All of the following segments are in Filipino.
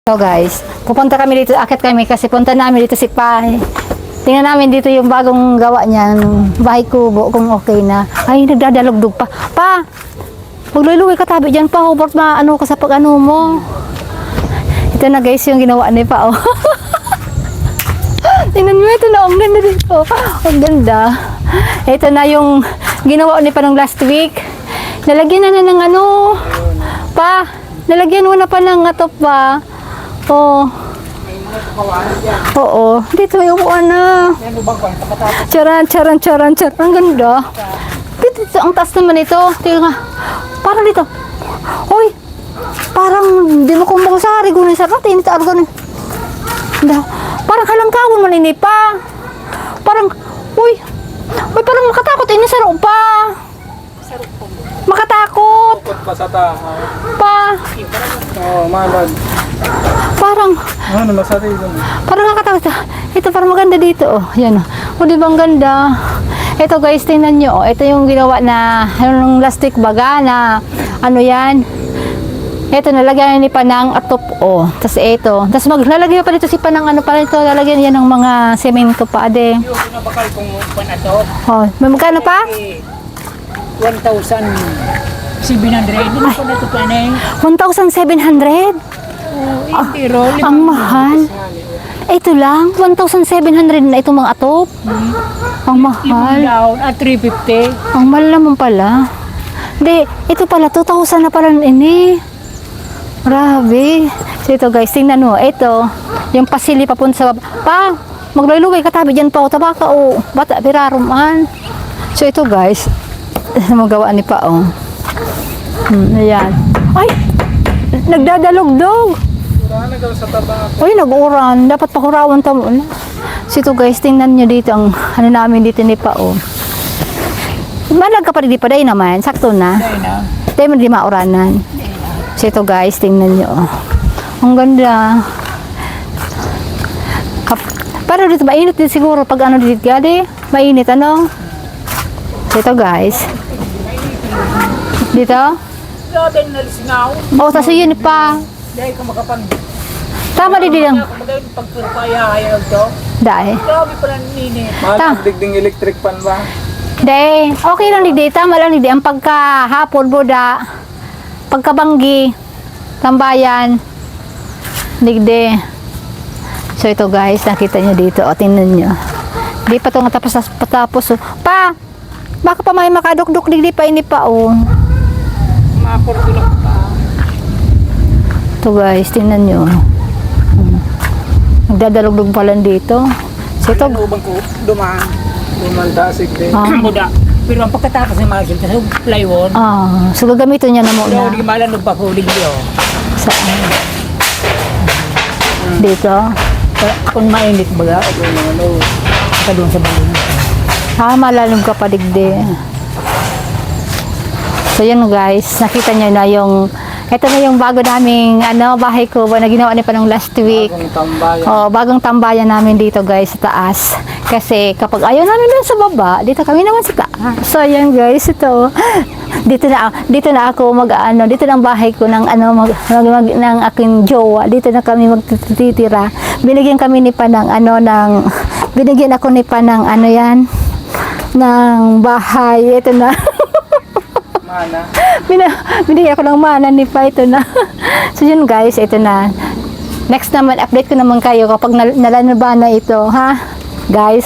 So guys, pupunta kami dito, akit kami kasi punta namin dito si Pa. Tingnan namin dito yung bagong gawa niya, bahay kubo, kung okay na. Ay, nagdadalugdog pa. Pa, magluloy katabi dyan pa, hubert maano ka sa pag-ano mo. Ito na guys, yung ginawa ni Pa, oh. Tingnan mo, ito na, ang ganda dito. Ang ganda. Ito na yung ginawa ni Pa nung last week. Nalagyan na ng ano, Pa, nalagyan mo na pa ng atop pa. Oh. Oo. Dito may upuan na. Charan. Ang ganda. Dito, ang taas naman ito. Tingnan nga. Parang dito. Hoy. Parang di mo kumbang sa hari. Gunin sa ratin. Ito argan. Parang halangkawin man ini pa. Parang, uy. Uy, parang makatakot. Ini sa pa. Makatakot. Pa. Oh, malad. Parang nakakatakot. Ito parang maganda dito. Oh, yan. O, di ba ang ganda? Ito guys, tingnan nyo. Oh. Ito yung ginawa na yung last week baga na ano yan. Ito, nalagyan ni Panang atop. Oh. Tapos ito. Tapos maglalagay pa dito si Panang ano pa ito. Lalagyan yan ng mga semento pa. Ade. Yung pinabakal kong panato. Oh, may magkano pa? 1,700. Hindi mo pa na ito panay. 1,700? Ang mahal. Ito lang, 1,700 na itong mga atop. Ang mahal. Down at 350. Ang mahal naman pala. Hindi, ito pala, 2,000 na pala ini. Grabe. So ito guys, tingnan mo. Ito, yung pasili papunta sa baba. Pa, magluluway katabi dyan pa o tabaka o bata, piraruman. So ito guys, magawa ni Pa o. Ayan. Ay! Nagdadalog-dog. Uy, nag-uran. Dapat pakurawan ta muna. So ito guys, tingnan nyo dito ang ano namin dito ni Pa o. Malag ka pa rin di pa day naman. Sakto na. Tayo mo di mauranan. So ito guys, tingnan nyo. Ang ganda. Para dito, mainit din siguro pag ano dito gadi. Mainit ano. So ito guys. Dito. Grabe na lisingaw. Oh, tas yun Pa. Dahil ka makapag... Tama din lang. Pagkaya ito. Dahil. Grabe pala ninit. Ta. Digding electric pan ba? Dahil. Okay lang di. Tama lang di. Ang pagkahapon boda. Pagkabanggi. Tambayan. Digde. So ito guys. Nakita nyo dito. O tingnan nyo. Di pa ito nga tapos. Pa. Baka pa may makadukduk. Digdi pa ini Pa o. Makurtulok pa. Ito guys, tingnan nyo. Nagdadalog-dog pala dito. So ito. Ubang ko, duman tasig din. Muda. Pero ang pagkatapos ng mga gilta, sa plywood. So gagamitin niya na muna. Hindi malanog pa ko, ligyo. Saan? Dito? Kung mainit baga, o kung ano, ka doon sa balon. Malalim ka pa digdi. So yun guys, nakita nyo na yung ito na yung bago naming bahay ko na ginawa ni Pa nung last week. Bagong tambayan. Oh, bagong tambayan namin dito guys sa taas. Kasi kapag ayaw namin dun sa baba, dito kami naman sa taas. So ayan guys, ito. Dito na ako dito na ang bahay ko ng ng aking jowa. Dito na kami magtitira. Binigyan kami ni Pa ng binigyan ako ni Pa ng yan ng bahay. Ito na. Mana. Binigyan ako ng mana ni Pa, ito na. So yun guys, ito na. Next naman, update ko naman kayo kapag nalanaba na ito, ha? Guys,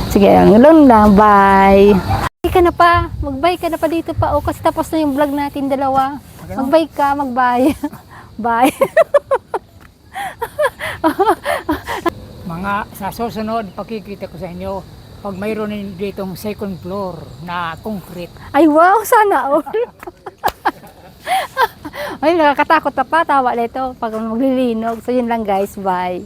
sige, lang na, bye. Mag-bye ka na Pa, mag-bye ka na Pa dito Pa, o kasi tapos na yung vlog natin dalawa. Mag-bye ka, mag-bye. Bye. Mga sa susunod, pakikita ko sa inyo, pag mayroon ditong second floor na concrete. Ay wow, sana all. Ay, nakakatakot na Pa, tawa na ito pag maglilinog. So yun lang guys, bye.